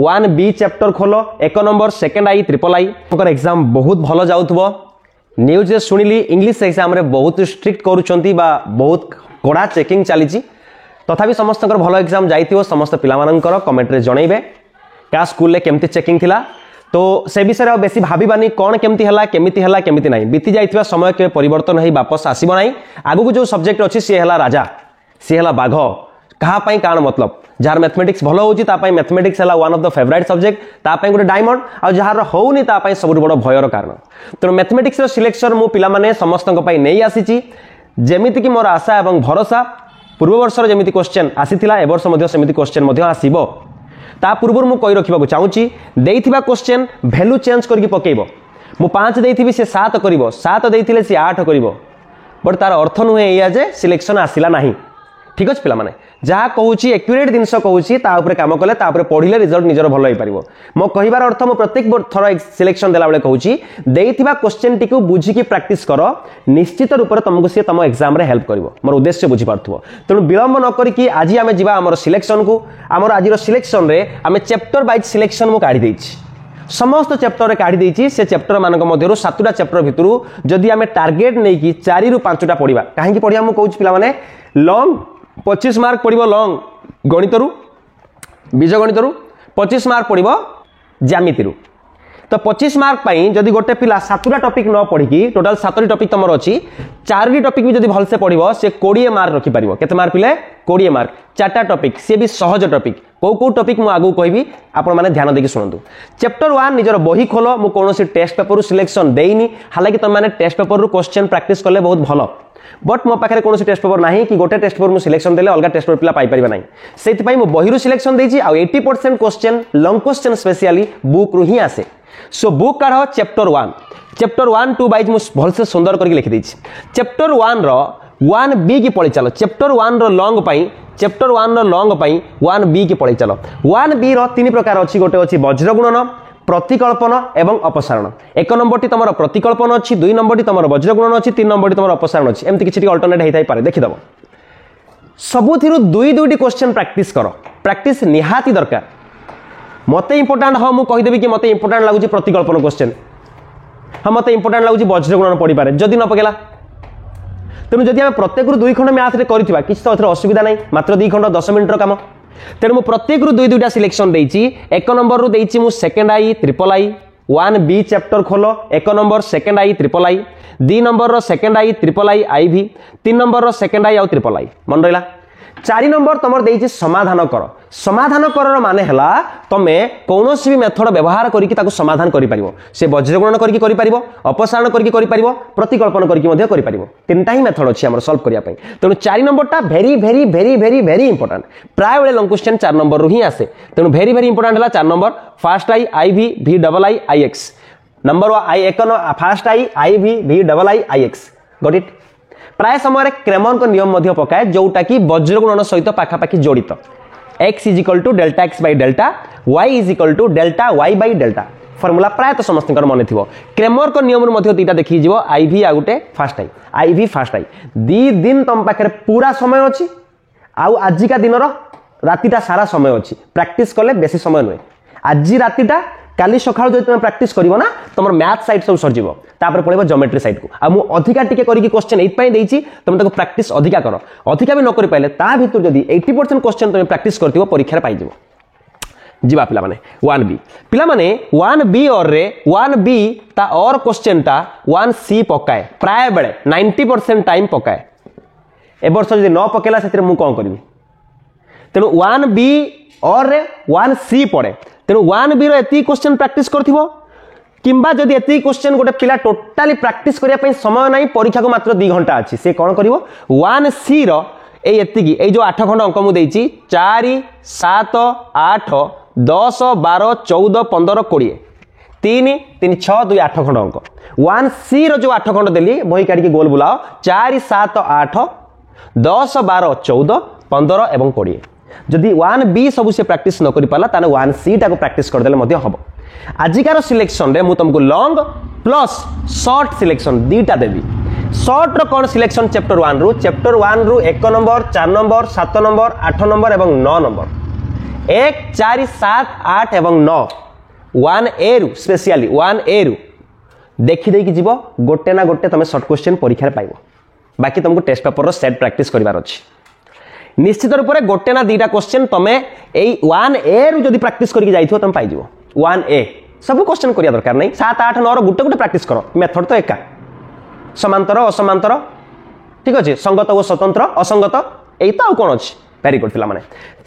one B chapter खोल एक number second I triple I exam बहुत भल जाऊथबो न्यूज शुणिली इंग्लिश एग्जाम रे बहुत स्ट्रिक्ट करूछंती बा बहुत कड़ा चेकिंग चली तथापि समस्त भल एग्जाम जाइथिबो समस्त पिलामानंकर कमेंट रे जणैबे क्या स्कूल रे केमती चेकिंग थिला तो से विषय बेसी भाबानी कौन केमती हला केमती नहीं बीती जाइथिबा समय के परिवर्तन होई वापस आसीबो नहीं आगु को जो सब्जेक्ट अछि सी हला राजा सी हला बाघ कहा पई काण मतलब जार मैथमेटिक्स भलो होची ता पई मैथमेटिक्स हला one of the favourite subject ता पई गोटे डायमंड आ जार होउनी ता पई सबुठ बड़ भयर कारण तो मैथमेटिक्स रो सिलेक्शन मु पिला माने समस्त पई नै आसीची जेमिति कि मोर आशा एवं भरोसा पूर्व वर्ष जेमिति क्वेश्चन आसीथिला ए वर्ष मध्ये सेमिति क्वेश्चन मध्ये आसीबो ता पूर्व मु कहि रखिबा चाहूची देइथिबा क्वेश्चन वैल्यू चेंज करके पकेइबो मु 5 देइथिबि से 7 करिवो 7 देइथिले से 8 करिवो बट तार अर्थ नुहे या जे सिलेक्शन आसिला नाही ठीक अछि पिला माने जहा कहूची एक्यूरेट जिनस कहूची ता ऊपर काम कले ता ऊपर पढिले रिजल्ट निजर भलो होई परिबो मो कहिबार अर्थ मो प्रत्येक थर सिलेक्शन देला बेले कहूची देइथिबा क्वेश्चन टिकु बुझी की प्रैक्टिस करो निश्चित रूप से तुमको से तुम एग्जाम रे हेल्प करिवो मोर उद्देश्य बुझी पारथुबो तेनु विलंब न करी कि आज आमे जिबा हमर सिलेक्शन को हमर आजिरो सिलेक्शन रे आमे चैप्टर वाइज सिलेक्शन मो काढी देइछि समस्त चैप्टर रे काढी देइछि से चैप्टर मानक मध्यरु 7टा चैप्टर भितरु जदि आमे टार्गेट नै कि 4 रु 5टा पढिबा काहे कि पढिया मो कहूछि पिला माने लॉन्ग 25 मार्क पड़ो लॉन्ग गणित बीज गणित 25 मार्क पड़ो ज्यामिति तो 25 मार्क जदि गोटे पिला 7टा टॉपिक न पढ़ी टोटाल 7टी टॉपिक तुम अच्छी 4टी टॉपिक भी जदि भलसे पढ़ो से 20 मार्क रखिपार केते मार्क पिले 20 मार्क 4टा टॉपिक सी भी सहज टॉपिक कौ टॉपिक मु आगु कहबी आपण माने ध्यान देकी सुनंतु चैप्टर 1 निजर बही खोलो मु कोनोसी टेस्ट पेपर सिलेक्शन देइनी हालांकि तुम माने टेस्ट पेपर रु क्वेश्चन प्रैक्टिस करले बहुत भलो बट मो पाखे कौन टेस्ट पेपर ना कि गोटे टेस्ट पेपर सिलेक्शन देले अलग टेस्ट पेपर पिला पाई परिबा नहीं सेति मो बहिरु सिलेक्शन देछि आ 80% question long question specially book रु ही आसे सो बुक काढ चैप्टर 1 2 बाइज मु भल से सुंदर करके लिखि देछि चैप्टर 1 रो 1b की पढि चलो चैप्टर 1 रो लॉन्ग पई चैप्टर 1 रो लॉन्ग पई 1b की पढि चलो 1b रो तीन प्रकार अछि गोटे अछि वज्र गुणन प्रतिकल्पन एवं अपसारण एक नंबर टी तुम प्रतिकल्पन अच्छी 2 नंबर टी तुम वज्रगुणन अच्छी 3 नंबर टी तुम अपसारण अच्छी एमती किसी अल्टरनेट होता पारे देखिदब सबुथिरु 2-2टी क्वेश्चन प्रैक्टिस करो प्रैक्टिस निहाती दरकार मते इंपोर्टेंट हाँ मु कहिदेबी कि मते इंपोर्टेंट लागुची प्रतिकल्पन क्वेश्चन हाँ मते इंपोर्टेंट लागुची वज्रगुणन पढ़ी पारे जदि न पकेला तेणु जदि आम प्रत्येक 2 खंड मैथ रे करथिबा किछि तो असुविधा नहीं मात्र 2 खंड 10 मिनिट काम तेणु मु प्रत्येक रु 2-2टा सिलेक्शन देइछि एक नंबर रु देइछि मु second I triple I 1b chapter खोलो एक number second I triple I 2 number रो second I triple I IV 3 number रो सेकेंड आई आउ ट्रिपल आई मन रहिला 4 नंबर तुमर देइछि समाधान कर माने हला तमे कोनोसी भी मेथड व्यवहार करिकि ताको समाधान करि परिबो से वज्रगुणन करिकि करि परिबो अपसारण करिकि करि परिबो प्रतिकल्पन करिकि मध्ये करि परिबो तीनटा ही मेथड अछि हमर सॉल्व करिया पई तेनु 4 नंबरटा very very very very very important प्राय बेले लॉन्ग क्वेश्चन 4 नंबर रु ही आसे तेनु वेरी वेरी इंपोर्टेंट हला 4 number first I IV V double I IX number I एक first I IV V double I IX got it प्राय समय Cramer को नियम मध्य पकाए जोटा कि वज्रगुणन सहित पाखापाखि जड़ित x is equal to delta x by delta y is equal to delta y by delta formula प्राय तो समस्त मन थी क्रेमर को नियम मध्य दुईटा देखी जीव आईवी आ गोटे first I IV first I 2 दिन तुम पाखे पूरा समय अच्छी आउ आजिका दिन रातिटा सारा समय अच्छी प्रैक्टिस कले बेसी समय नुहे आज रातिटा काली सकाळ जो तुम प्रैक्टिस करिवो ना तुम मैथ साइड सब सर जीवो तापर पळेबो ज्योमेट्री साइड को आ मु अधिका टिके करिकि क्वेश्चन एत पई देइछि तुम ताको प्रैक्टिस अधिका करो अधिका भी न करि पाइले ता भितर जदी 80% क्वेश्चन तुम प्रैक्टिस करथिबो परीक्षा रे पाइ जीवो जीवा पिला माने 1b पिला माने 1b और रे 1b ता और क्वेश्चन ता 1c पकाए प्राय बेले 90% टाइम पकाए ए वर्ष जदी न पकेला सेतिर मु कोन करबी तेनु 1b और रे 1c पड़े तेणु 1b रो एति क्वेश्चन प्रैक्टिस करथिबो किंबा जदि एति क्वेश्चन गोटे पिला टोटाली प्रैक्टिस करिया पई समय नाही परीक्षा को मात्र 2 घंटा अछि से कोन करिवो 1c रो एति ए जो 8 खंड अंक मु देइछि 4 7 8 10 12 14 15 20 3 3 6 2 8 खंड अंक 1c रो जो 8 खंड देली बही काडी के गोल बुलाओ 4 7 8 10 12 14 15 एवं 20 जदि 1b सब से प्रैक्टिस न करि पाला ताने 1c टा को प्रैक्टिस कर देले मध्ये हबो आजिकार सिलेक्शन रे मु तुमको लॉन्ग प्लस शॉर्ट सिलेक्शन दीटा देबी शॉर्ट रो कोन सिलेक्शन चैप्टर 1 रु 1 रु 1 नंबर 4 नंबर 7 नंबर 8 नंबर एवं 9 नंबर 1 4 7 8 एवं 9 1A रु स्पेशली 1A रु देखि देकी जीव गोटे ना गोटे तुम शॉर्ट क्वेश्चन परीक्षा रे पाइबो बाकी तुमको टेस्ट पेपर रो सेट प्रैक्टिस करिवार अछि निश्चित रूप से गोटे ना दीटा क्वेश्चन तुमे एई 1A रु जदी प्रैक्टिस करके जाइथो तुम पाइ जीवो 1A सब क्वेश्चन करिया दरकार नहीं 7 8 9 रो गोटे गोटे प्रैक्टिस करो मेथड तो एका समांतर असमांतर ठीक अछि संगत और स्वतंत्र असंगत एई तो कोन अछि वेरी गुड पिला माने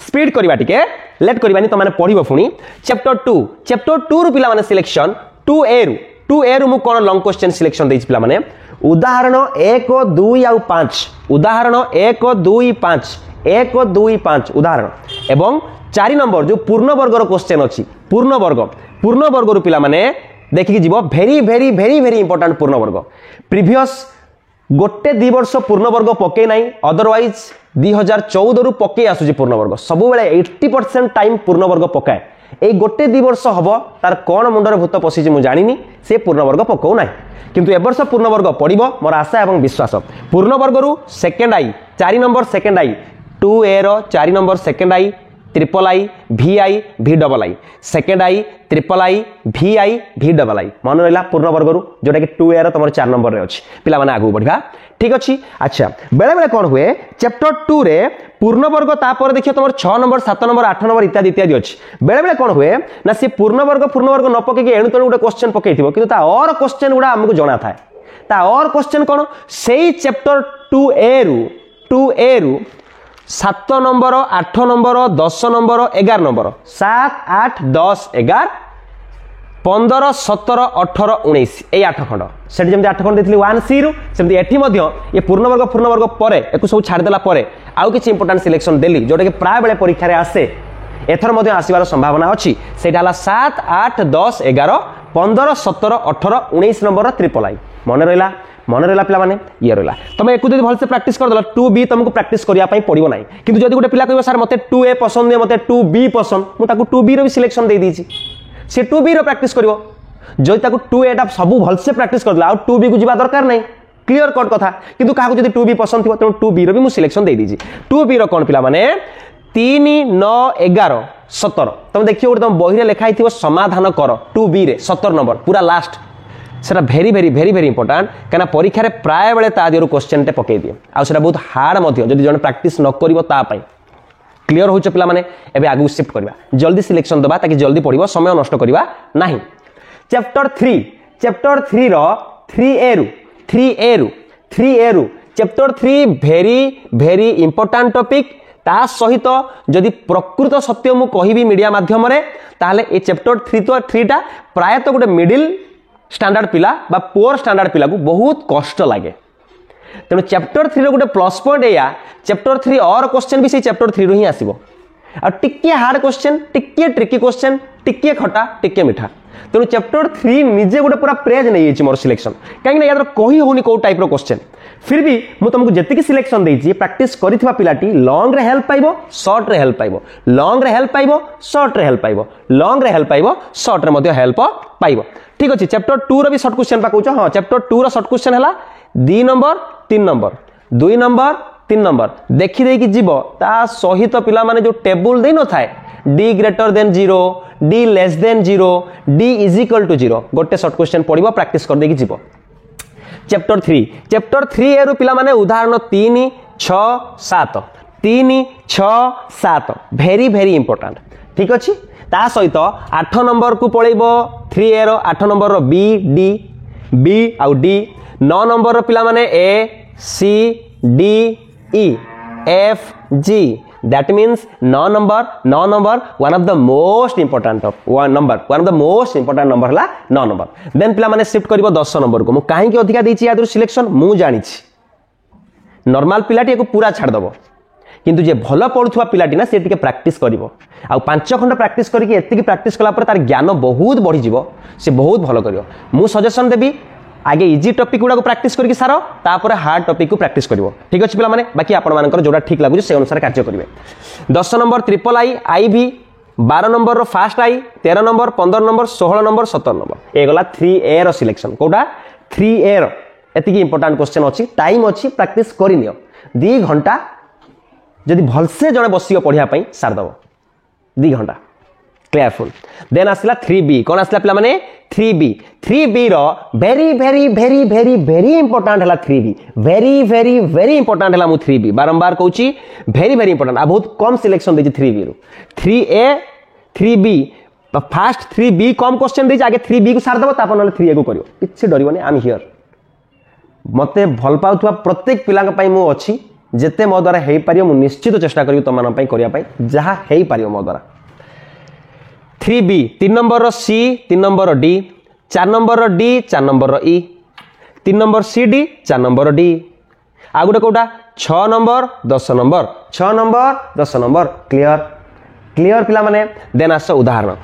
स्पीड करबा टिके लेट करबानी तो माने पढिबो फुनी चैप्टर 2 रु पिला माने सिलेक्शन 2A रु मु कोन लॉन्ग क्वेश्चन सिलेक्शन देछि पिला माने उदाहरण 1 2 और 5 उदाहरण 1 2 5 1 2 5 उदाहरण एवं 4 नंबर जो पूर्ण वर्ग रो क्वेश्चन अछि पूर्ण वर्ग रु पिला माने देखि जीवो very very very very important पूर्ण वर्ग प्रीवियस गोटे 2 वर्ष पूर्ण वर्ग पके नाही अदरवाइज 2014 रु पके आसुची पूर्ण वर्ग सब बेले 80% टाइम पूर्ण वर्ग पकाए ए गोटे 2 वर्ष हबो तार कोन मुंडर भूत पसिची मु जानिनी से पूर्ण वर्ग पकाउ नाही किंतु ए वर्ष पूर्ण वर्ग पडिबो मोर आशा एवं विश्वास पूर्ण वर्ग रु second I 4 number second I 2A रो 4 number second I triple I VI VII second I triple I VI VII मन रहा पूर्ण वर्ग रु जोटा कि 2A रो तुम 4 नंबर रे अछि पिला माने आगु बढ़िबा ठीक अछि अच्छा बेले बेले कोन हुए चैप्टर 2 रे पूर्ण वर्ग तापर देखियो तुम 6 नंबर 7 नंबर 8 नंबर इत्यादि इत्यादि अछि बेले बेले कोन हुए ना से पूर्ण वर्ग न पके के एणु तणु गुटे क्वेश्चन पकेइथिबो किंतु ता और क्वेश्चन गुडा हमकु जणा थाए ता और क्वेश्चन कोन सेही चैप्टर 2A रु 7 नंबर 8 नंबर 10 नंबर 11 नंबर 7 8 10 11 15 17 18 19 ए 8 खंड सेठी जेमति 8 खंड देथिली 1C रु सेमति एठी मध्य ये पूर्ण वर्ग परे एको सब छाड़ देला परे आउ किछि इंपोर्टेंट सिलेक्शन देली जोटा कि प्राय बेले परीक्षा रे आसे एथर मध्य आसीबार संभावना अछि सेटा हला 7 8 10 11 15 17 18 19 नंबर ट्रिपल आई मन रहा पिला माने ये रहा तुम एक भल से प्रैक्टिस कर 2B तुमको प्रैक्टिस करने पड़ो ना कि जब गोटे पिला कह सर मत 2A पसंद नहीं मत 2B पसंद मुझे 2B रो भी सिलेक्शन दे दीची सी 2B रो प्रैक्टिस करिवो जो ताको 2A टा सब भल से प्रैक्टिस करला आ 2B को जीवा दरकार नहीं क्लियर कट कथा किंतु काको जदी 2B पसंद थिबो त 2B रो भी मु सिलेक्शन दे दीची 2B रो कोन पिला माने 3 9 11 17 तुम देखियो गोटे तुम बही रे लिखाई थिबो समाधान कर 2B रे 17 नंबर पूरा लास्ट सेटा भेरी भेरी भेरी भेरी इंपोर्टेंट कना परीक्षा रे प्राय बेले ता दियरो क्वेश्चन टे पके दिए आ सेटा बहुत हार्ड मध्य जदी जण प्रैक्टिस न करिवो ता पई क्लियर होछ पिला माने एबे आगु शिफ्ट करबा जल्दी सिलेक्शन दबा ताकि जल्दी पढिबो समय नष्ट करबा नाही चैप्टर 3 रो 3A रु चैप्टर 3 भेरी भेरी इंपोर्टेंट टॉपिक ता सहित जदि प्रकृत सत्य मु कहिबी मीडिया माध्यम रे ताले ए चैप्टर 3 टा प्राय तो गोटे मिडिल स्टैंडर्ड पिला बा पुअर स्टैंडर्ड पिला को बहुत कष्ट लगे तेणु चैप्टर 3 रो गोटे प्लस पॉइंट या चैप्टर 3 और क्वेश्चन भी से चैप्टर 3 रो ही आसीबो आ टिके हार्ड क्वेश्चन टिके ट्रिकी क्वेश्चन टिके खटा टिके मिठा तेणु चैप्टर 3 निजे गोटे पूरा प्रेज नहीं है मोर सिलेक्शन कहीं यार कही होनी को टाइप रो क्वेश्चन फिर भी मु तुमको जेतिकी सिलेक्शन देछि प्रैक्टिस करिथिबा पिलाटी लॉन्ग रे हेल्प पाइबो शॉर्ट रे हेल्प पाइबो लॉन्ग रे हेल्प पाइबो शॉर्ट रे हेल्प पाइबो लॉन्ग रे हेल्प पाइबो शॉर्ट रे मध्ये हेल्प पाइबो ठीक अछि चैप्टर 2 रो भी शॉर्ट क्वेश्चन पा कहूछ हां चैप्टर 2 रो शॉर्ट क्वेश्चन हला 2 नंबर 3 नंबर 2 नंबर 3 नंबर देखि देकी जीवो ता सहित पिला माने जो टेबल देइ न थाए d greater than 0 d less than 0 d is equal to 0 गोटे शॉर्ट क्वेश्चन पढिबो प्रैक्टिस कर देकी जीवो चैप्टर 3 ए रु पिला माने उदाहरण 3 6 7 3 6 7 भेरी भेरी इंपोर्टेंट ठीक अछि ता सहित 8 नंबर को पळेबो 3A रो 8 नंबर रो B आउ D 9 नंबर रो पिला माने A C D E F G that means 9 number one of the most important number हला 9 नंबर देन पिला माने शिफ्ट करिवो 10 नंबर को मु काहे कि अधिका देछि यादर सिलेक्शन मु जानि छि नॉर्मल पिलाटी को पूरा छाड़ दबो किंतु जे भलो पढुथुवा पिलाटी ना से टिके प्रैक्टिस करिवो आ 5 खंड प्रैक्टिस करिके एतिकी प्रैक्टिस कला पर तार ज्ञान बहुत बढ़ी जिवो से बहुत भलो करिवो मु सजेशन देबी आगे इजी टॉपिक गुडा को प्रैक्टिस करके सारो तापर हार्ड टॉपिक को प्रैक्टिस करिवो ठीक अछि पिला माने बाकी आपण मानकर जोडा ठीक लागु से अनुसार कार्य करिवे 10 number triple I IV 12 number रो first I 13 number 15 number 16 number 17 number ए गला 3A रो सिलेक्शन कोडा 3A रो एतिकी इंपोर्टेंट क्वेश्चन अछि टाइम अछि प्रैक्टिस करिनियो 2 घंटा जदि भलसे जणे बसियो पढिया पई सार दबो 2 घंटा क्लियरफुल देन आसला 3B कौन आसला पिला माने 3B रो very very very very very important हला 3B very very very important हला मु 3B बारंबार कहूची वेरी वेरी इंपोर्टेंट आ बहुत कम सिलेक्शन देजी 3B रो 3A 3B फास्ट 3B कम क्वेश्चन देजी आगे 3B को सार दबो तापर नले 3A को करियो किछि डरिबोनी आई एम हियर मते भल पाउथवा प्रत्येक पिलांग पई मु अछि जेते मो द्वारा हेई पारियो मु निश्चित चेष्टा करियो तमान पई करिया पई जहा हेई पारियो मो द्वारा 3B 3 number C 3 number D 4 number D 4 number E 3 number CD 4 number D आ गुटे कोटा 6 number 10 number 6 number 10 number clear पिला माने देन आस उदाहरण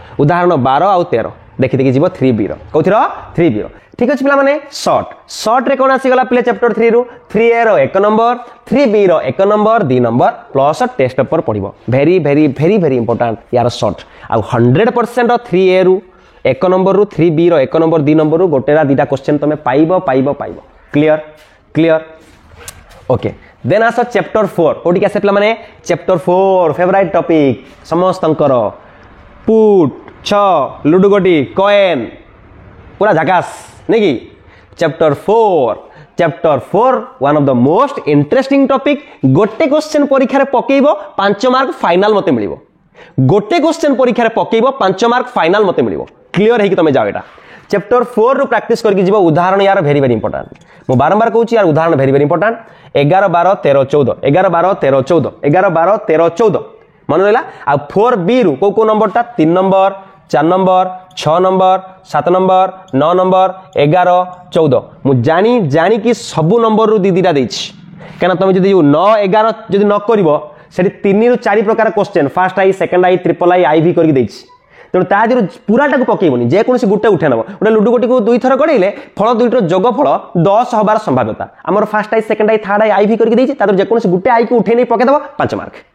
12 आ 13 देखि देखि जीवो 3B रो कोथि रो 3B रो ठीक अछि पिला माने शॉर्ट रे कोन आसी गला पिले चैप्टर 3 रो 3A रो 1 नंबर 3B रो 1 number 2 number plus test paper पढिबो very very very very important यार शॉर्ट आ 100% 3A रो 1 नंबर रो 3B रो 1 नंबर 2 नंबर रो गोटेरा दीटा क्वेश्चन तमे पाइबो क्लियर ओके देन आसो चैप्टर 4 कोठी कैसे पिला माने चैप्टर 4 फेवरेट टॉपिक समस्तंकर पुट छ लुडो गोटी कॉइन पूरा झकास नहीं कि chapter 4 one of the most interesting topic गोटे क्वेश्चन परीक्षा रे पकेइबो 5 मार्क फाइनल मते मिलिबो गोटे क्वेश्चन परीक्षा रे पकेइबो 5 मार्क फाइनल मते मिलिबो क्लियर है कि तमे जाओ एटा चैप्टर 4 रो प्रैक्टिस करके जीवो उदाहरण यार वेरी वेरी इंपोर्टेंट मो बारंबार कहूची यार उदाहरण वेरी वेरी इंपोर्टेंट 11 12 13 14 11 12 13 14 11 12 13 14 मन रहला आ 4B रो को नंबर ता 3 number 4 number 6 number 7 number 9 number 11 14 मु जानी कि सबु नंबर रु दीदीटा देछि केना तमे जदी 9 11 जदी न करबो सेठी 3 रु 4 प्रकार question first I second I triple I IV करके देछि तेणु ता दिरो पूराटा को पकेइबोनी जे कोनसी गुटे उठे नबो ओटा लुडो गोटी को 2 थर गडैले फल दुइटर जोग फल 10 हबार संभाव्यता हमर first I second I third I IV करके देछि तादर जे कोनसी गुटे आई को उठे नै पके दबो 5 मार्क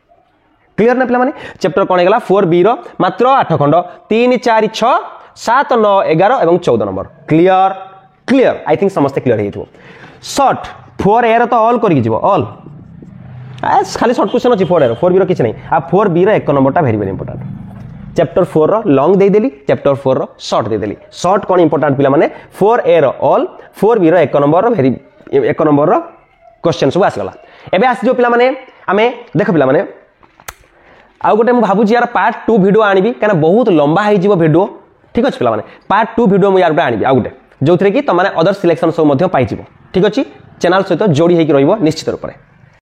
क्लियर ना पिला माने चैप्टर कोन गेला 4B रो मात्र 8 खंड 3 4 6 7 9 11 एवं 14 नंबर क्लियर आई थिंक समस्त क्लियर हेइथो शॉर्ट 4A रो तो ऑल करि जिवो ऑल खाली शॉर्ट क्वेश्चन अछि 4A रो 4B रो किछ नै आ 4B रो 1 नंबरटा वेरी वेरी इंपोर्टेंट चैप्टर 4 रो लॉन्ग दे देली चैप्टर 4 रो शॉर्ट दे देली शॉर्ट कोन इंपोर्टेंट पिला माने 4A रो ऑल 4B रो 1 नंबर रो वेरी 1 नंबर रो क्वेश्चन सब आस गला एबे आसी जो पिला माने हमें देखो पिला माने आउ गोटे मु भाबु यार पार्ट 2 वीडियो आनिबी काना बहुत लंबा है जीवो वीडियो ठीक अछि पिला माने पार्ट 2 वीडियो मु यार आनिबी आउ गोटे जोथरे कि त माने अदर सिलेक्शन सब मध्ये पाइ जीवो ठीक अछि चैनल सहित जोड़ी हे कि रहइबो निश्चित रूप रे